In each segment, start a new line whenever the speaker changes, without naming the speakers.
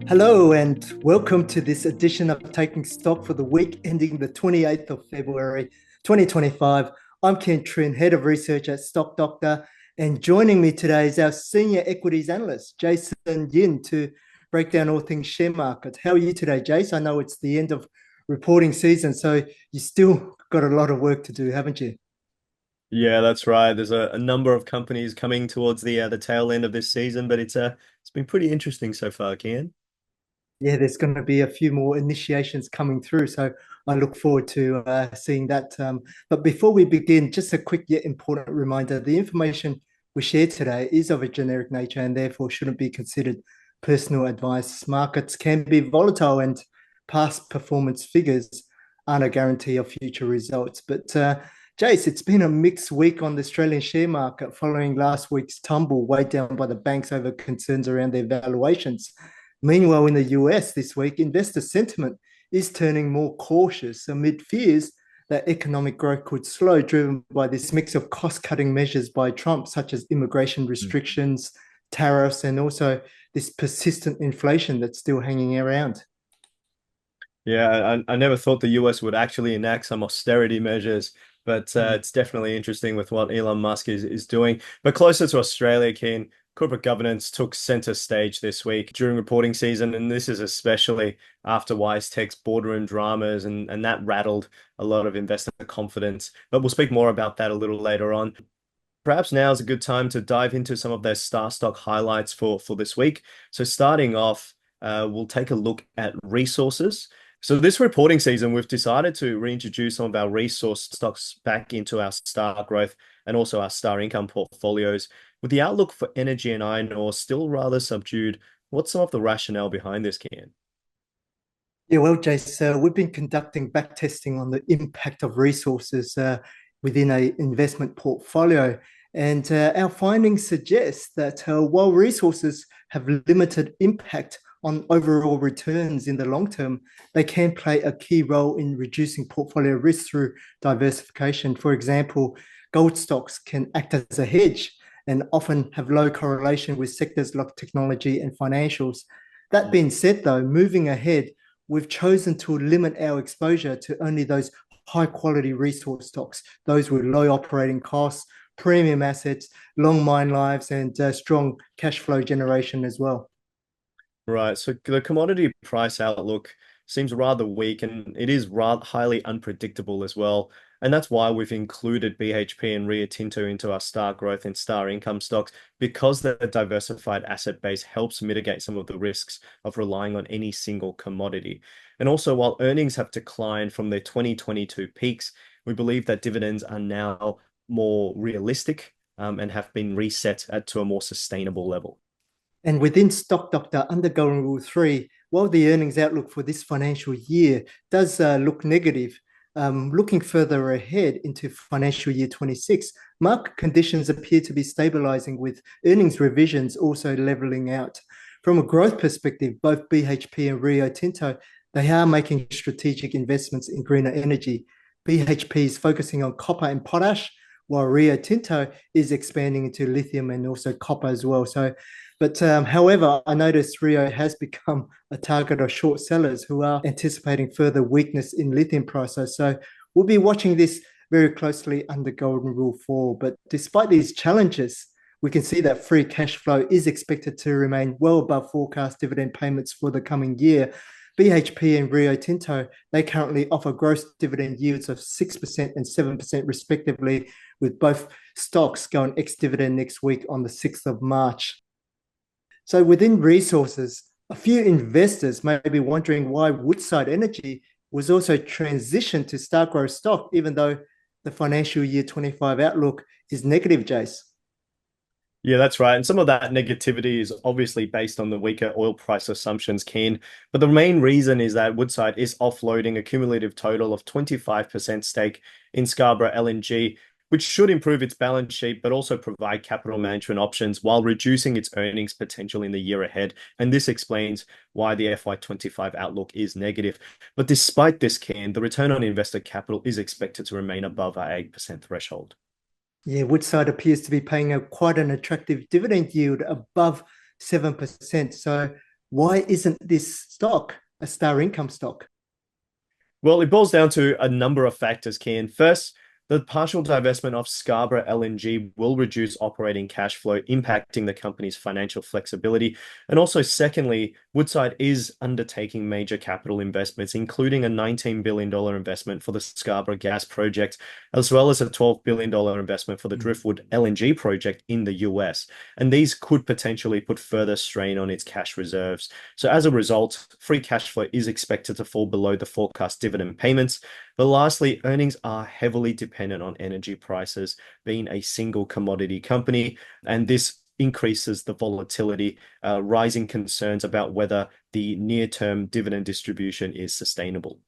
Hello and welcome to this edition of Taking Stock for the week ending the 28th of February 2025. I'm Kien, Trinh, Head of Research at Stock Doctor, and joining me today is our Senior Equities Analyst, Jason Yin, to break down all things share market. How are you today, Jace? I know it's the end of reporting season, so you still got a lot of work to do, haven't you?
Yeah, that's right. There's a number of companies coming towards the tail end of this season, but it's been pretty interesting so far, Kian.
Yeah, there's going to be a few more initiations coming through. So I look forward to seeing that. But before we begin, just a quick yet important reminder, the information we share today is of a generic nature and therefore shouldn't be considered personal advice. Markets can be volatile and past performance figures aren't a guarantee of future results. But Jace, it's been a mixed week on the Australian share market following last week's tumble weighed down by the banks over concerns around their valuations. Meanwhile, in the US this week, investor sentiment is turning more cautious amid fears that economic growth could slow, driven by this mix of cost cutting measures by Trump, such as immigration restrictions, tariffs, and also this persistent inflation that's still hanging around.
Yeah, I never thought the US would actually enact some austerity measures, but
Mm.
it's definitely interesting with what Elon Musk is doing. But closer to Australia, Keen, corporate governance took center stage this week during reporting season, and this is especially after WiseTech's boardroom dramas, and that rattled a lot of investor confidence. But we'll speak more about that a little later on. Perhaps now is a good time to dive into some of their star stock highlights for this week. So starting off, we'll take a look at resources. So this reporting season, we've decided to reintroduce some of our resource stocks back into our star growth and also our star income portfolios. With the outlook for energy and iron ore still rather subdued, what's some of the rationale behind this, Kian?
Yeah, well, Jace, we've been conducting back testing on the impact of resources within a investment portfolio. And our findings suggest that while resources have limited impact on overall returns in the long term, they can play a key role in reducing portfolio risk through diversification. For example, gold stocks can act as a hedge and often have low correlation with sectors like technology and financials. That being said, though, moving ahead, we've chosen to limit our exposure to only those high quality resource stocks, those with low operating costs, premium assets, long mine lives, and strong cash flow generation as well.
Right. So the commodity price outlook seems rather weak and it is rather highly unpredictable as well. And that's why we've included BHP and Rio Tinto into our star growth and star income stocks because the diversified asset base helps mitigate some of the risks of relying on any single commodity. And also, while earnings have declined from their 2022 peaks, we believe that dividends are now more realistic and have been reset to a more sustainable level.
And within Stock Doctor, undergoing Rule 3, while the earnings outlook for this financial year does look negative, looking further ahead into financial year 26, market conditions appear to be stabilizing with earnings revisions also leveling out. From a growth perspective, both BHP and Rio Tinto, they are making strategic investments in greener energy. BHP is focusing on copper and potash, while Rio Tinto is expanding into lithium and also copper as well. However, I noticed Rio has become a target of short sellers who are anticipating further weakness in lithium prices. So we'll be watching this very closely under Golden Rule 4. But despite these challenges, we can see that free cash flow is expected to remain well above forecast dividend payments for the coming year. BHP and Rio Tinto, they currently offer gross dividend yields of 6% and 7% respectively, with both stocks going ex-dividend next week on the 6th of March. So within resources, a few investors may be wondering why Woodside Energy was also transitioned to Star Growth stock, even though the financial year 25 outlook is negative, Jace.
Yeah, that's right. And some of that negativity is obviously based on the weaker oil price assumptions, Keen. But the main reason is that Woodside is offloading a cumulative total of 25% stake in Scarborough LNG, which should improve its balance sheet, but also provide capital management options while reducing its earnings potential in the year ahead. And this explains why the FY25 outlook is negative. But despite this, Keen, the return on investor capital is expected to remain above our 8% threshold.
Yeah, Woodside appears to be paying quite an attractive dividend yield above 7%. So Why isn't this stock a star income stock?
Well, it boils down to a number of factors, Kien. First, the partial divestment of Scarborough LNG will reduce operating cash flow, impacting the company's financial flexibility. And also, secondly, Woodside is undertaking major capital investments, including a $19 billion investment for the Scarborough gas project, as well as a $12 billion investment for the Driftwood LNG project in the US. And these could potentially put further strain on its cash reserves. So as a result, free cash flow is expected to fall below the forecast dividend payments. But lastly, earnings are heavily dependent on energy prices, being a single commodity company, and this increases the volatility, rising concerns about whether the near-term dividend distribution is sustainable.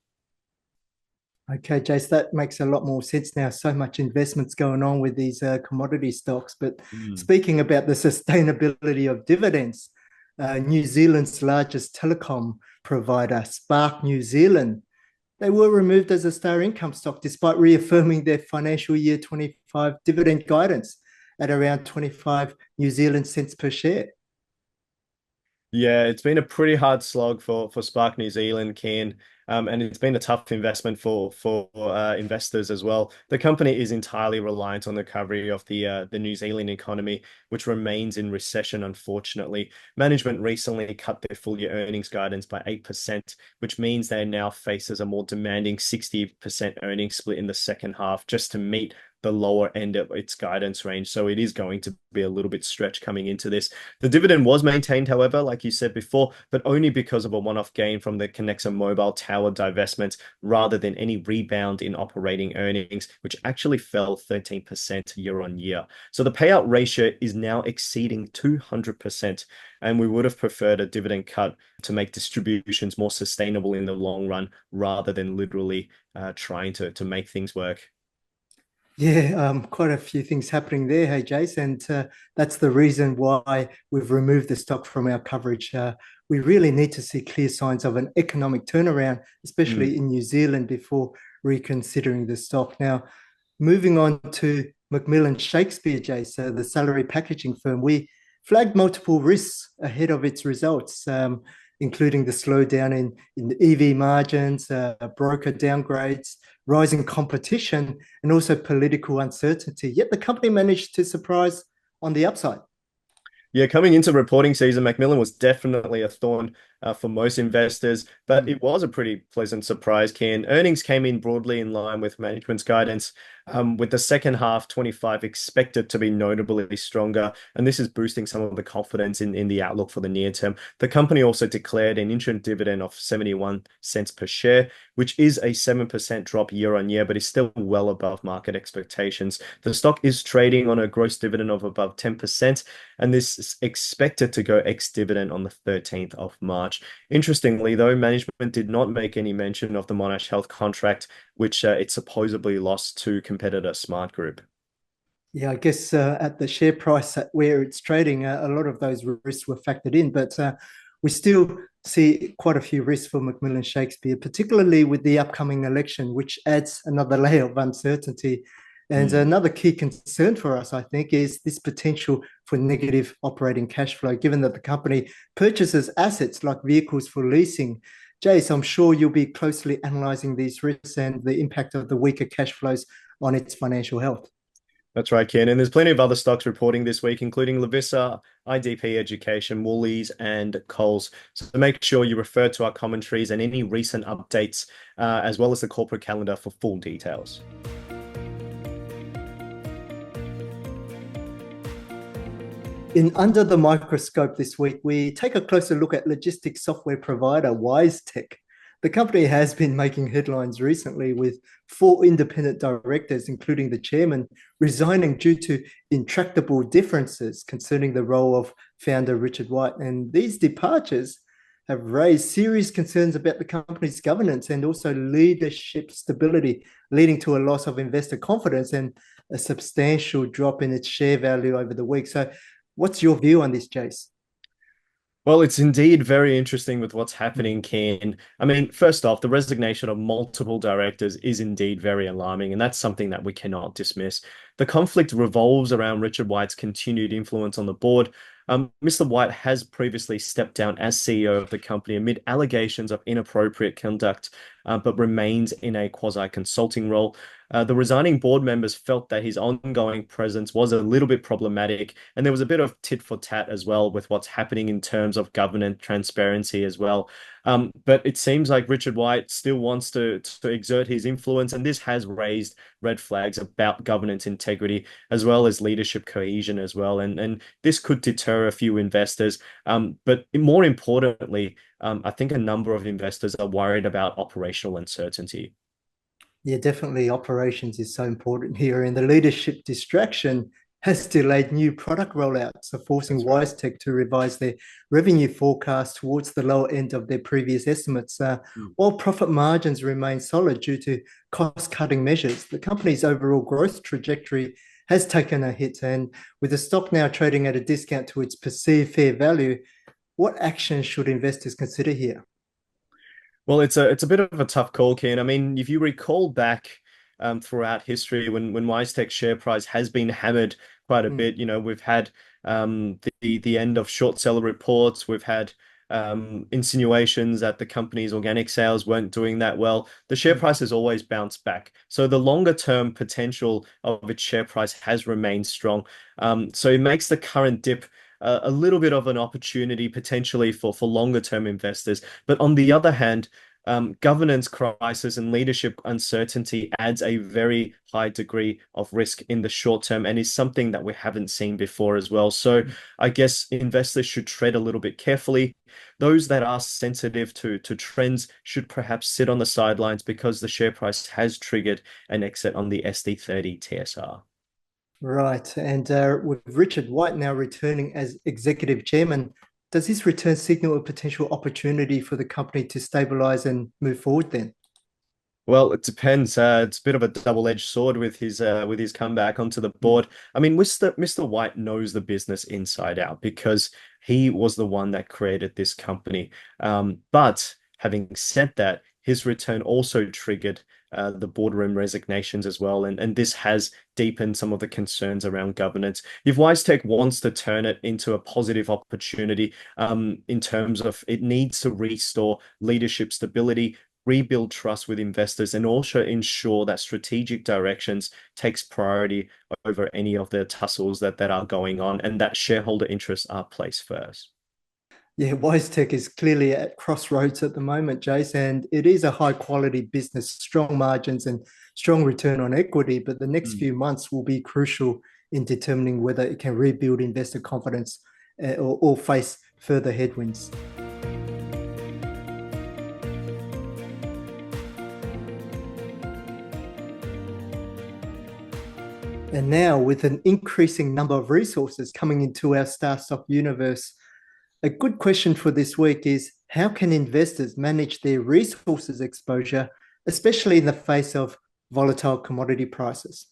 Okay, Jace, that makes a lot more sense now. So much investments going on with these commodity stocks. But
Mm.
speaking about the sustainability of dividends, New Zealand's largest telecom provider, Spark New Zealand, they were removed as a star income stock despite reaffirming their financial year 25 dividend guidance at around 25 New Zealand cents per share.
Yeah, it's been a pretty hard slog for Spark New Zealand, Kien, and it's been a tough investment for investors as well. The company is entirely reliant on the recovery of the New Zealand economy, which remains in recession, unfortunately. Management recently cut their full year earnings guidance by 8%, which means they now faces a more demanding 60% earnings split in the second half just to meet the lower end of its guidance range. So it is going to be a little bit stretched coming into this. The dividend was maintained, however, like you said before, but only because of a one-off gain from the Connexa mobile tower divestment rather than any rebound in operating earnings, which actually fell 13% year on year. So the payout ratio is now exceeding 200%, and we would have preferred a dividend cut to make distributions more sustainable in the long run rather than literally trying to make things work.
Yeah, quite a few things happening there, hey, Jace, and that's the reason why we've removed the stock from our coverage. We really need to see clear signs of an economic turnaround,
Mm.
especially in New Zealand, before reconsidering the stock. Now, moving on to McMillan Shakespeare, Jace, the salary packaging firm, we flagged multiple risks ahead of its results, including the slowdown in the EV margins, broker downgrades, rising competition, and also political uncertainty. Yet the company managed to surprise on the upside.
Yeah, coming into reporting season, McMillan was definitely a thorn for most investors, but
Mm.
it was a pretty pleasant surprise, Ken. Earnings came in broadly in line with management's guidance, with the second half 25 expected to be notably stronger, and this is boosting some of the confidence in the outlook for the near term. The company also declared an interim dividend of 71 cents per share, which is a 7% drop year on year, but is still well above market expectations. The stock is trading on a gross dividend of above 10%, and this is expected to go ex-dividend on the 13th of March. Interestingly, though, management did not make any mention of the Monash Health contract, which it supposedly lost to competitor Smart Group.
Yeah, I guess at the share price at where it's trading, a lot of those risks were factored in, but we still see quite a few risks for McMillan Shakespeare, particularly with the upcoming election, which adds another layer of uncertainty. And
Mm.
another key concern for us, I think, is this potential for negative operating cash flow, given that the company purchases assets like vehicles for leasing. Jace, I'm sure you'll be closely analysing these risks and the impact of the weaker cash flows on its financial health.
That's right, Ken. And there's plenty of other stocks reporting this week, including Lovisa, IDP Education, Woolies, and Coles. So make sure you refer to our commentaries and any recent updates, as well as the corporate calendar for full details.
In Under the Microscope this week, we take a closer look at logistics software provider WiseTech. The company has been making headlines recently with four independent directors, including the chairman, resigning due to intractable differences concerning the role of founder Richard White. And these departures have raised serious concerns about the company's governance and also leadership stability, leading to a loss of investor confidence and a substantial drop in its share value over the week. So, what's your view on this, Jace?
Well, it's indeed very interesting with what's happening, Ken. I mean, first off, the resignation of multiple directors is indeed very alarming, and that's something that we cannot dismiss. The conflict revolves around Richard White's continued influence on the board. Mr. White has previously stepped down as CEO of the company amid allegations of inappropriate conduct, but remains in a quasi-consulting role. The resigning board members felt that his ongoing presence was a little bit problematic, and there was a bit of tit for tat as well with what's happening in terms of governance transparency as well. But it seems like Richard White still wants to exert his influence, and this has raised red flags about governance integrity as well as leadership cohesion as well. And this could deter a few investors. But more importantly, I think a number of investors are worried about operational uncertainty.
Yeah, definitely operations is so important here, and the leadership distraction has delayed new product rollouts, so forcing
That's right.
WiseTech to revise their revenue forecast towards the lower end of their previous estimates.
Mm.
While profit margins remain solid due to cost-cutting measures, the company's overall growth trajectory has taken a hit, and with the stock now trading at a discount to its perceived fair value, what actions should investors consider here?
Well, it's a bit of a tough call, Kien. I mean, if you recall back throughout history when WiseTech's share price has been hammered quite a
Mm,
bit, we've had the end of short seller reports, we've had insinuations that the company's organic sales weren't doing that well. The share
mm.
price has always bounced back. So the longer term potential of its share price has remained strong. So it makes the current dip a little bit of an opportunity potentially for longer term investors. But on the other hand, governance crisis and leadership uncertainty adds a very high degree of risk in the short term and is something that we haven't seen before as well. So I guess investors should tread a little bit carefully. Those that are sensitive to trends should perhaps sit on the sidelines because the share price has triggered an exit on the SD30 TSR.
Right. And with Richard White now returning as executive chairman, does this return signal a potential opportunity for the company to stabilize and move forward then?
Well, it depends. It's a bit of a double-edged sword with his comeback onto the
Mm.
board. I mean, Mr. White knows the business inside out because he was the one that created this company. But having said that, his return also triggered the boardroom resignations as well, and this has deepened some of the concerns around governance. If WiseTech wants to turn it into a positive opportunity, in terms of it needs to restore leadership stability, rebuild trust with investors, and also ensure that strategic directions takes priority over any of the tussles that are going on and that shareholder interests are placed first.
Yeah, WiseTech is clearly at crossroads at the moment, Jace, and it is a high quality business, strong margins and strong return on equity. But the next
Mm.
few months will be crucial in determining whether it can rebuild investor confidence or face further headwinds. And now, with an increasing number of resources coming into our star stock universe, a good question for this week is how can investors manage their resources exposure, especially in the face of volatile commodity prices?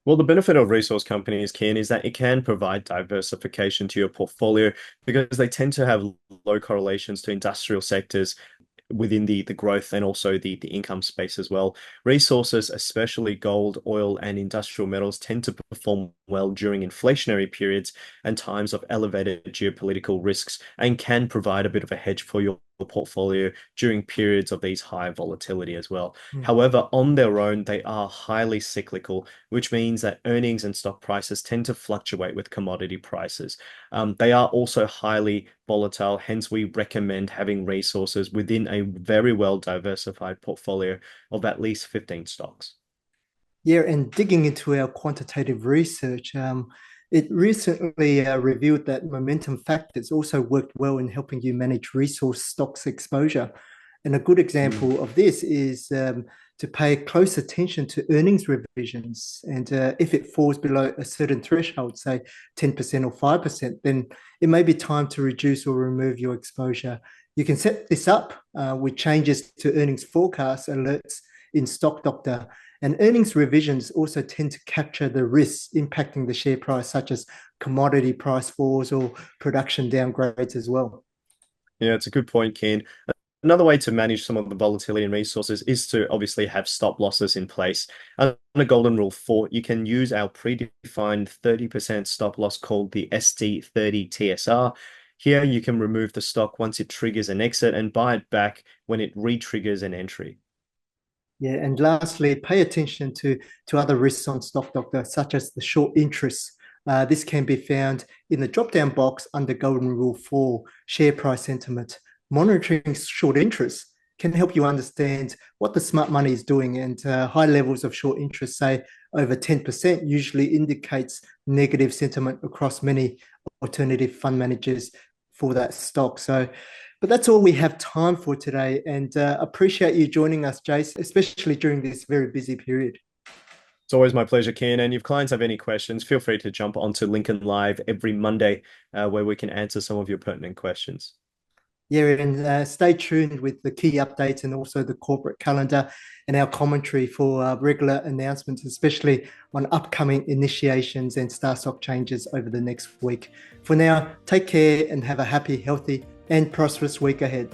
Well, the benefit of resource companies, Kien, is that it can provide diversification to your portfolio because they tend to have low correlations to industrial sectors within the growth and also the income space as well. Resources, especially gold, oil, and industrial metals, tend to perform well during inflationary periods and times of elevated geopolitical risks and can provide a bit of a hedge for your portfolio during periods of these high volatility as well.
Hmm.
However, on their own, they are highly cyclical, which means that earnings and stock prices tend to fluctuate with commodity prices. They are also highly volatile, hence we recommend having resources within a very well diversified portfolio of at least 15 stocks.
Yeah, and digging into our quantitative research, it recently revealed that momentum factors also worked well in helping you manage resource stocks exposure. And a good
Mm.
example of this is to pay close attention to earnings revisions. And if it falls below a certain threshold, say 10% or 5%, then it may be time to reduce or remove your exposure. You can set this up with changes to earnings forecast alerts in Stock Doctor. And earnings revisions also tend to capture the risks impacting the share price, such as commodity price falls or production downgrades as well.
Yeah, it's a good point, Ken. Another way to manage some of the volatility in resources is to obviously have stop losses in place. Under Golden Rule 4, you can use our predefined 30% stop loss called the ST30 TSR. Here, you can remove the stock once it triggers an exit and buy it back when it re-triggers an entry.
Yeah, and lastly, pay attention to other risks on Stock Doctor, such as the short interest. This can be found in the drop-down box under Golden Rule 4, share price sentiment. Monitoring short interest can help you understand what the smart money is doing, and high levels of short interest, say over 10%, usually indicates negative sentiment across many alternative fund managers for that stock. But that's all we have time for today, and appreciate you joining us, Jace, especially during this very busy period.
It's always my pleasure, Kien. And if clients have any questions, feel free to jump onto Lincoln Live every Monday, where we can answer some of your pertinent questions.
Yeah, and stay tuned with the key updates and also the corporate calendar and our commentary for regular announcements, especially on upcoming initiations and star stock changes over the next week. For now, take care and have a happy, healthy, and prosperous week ahead.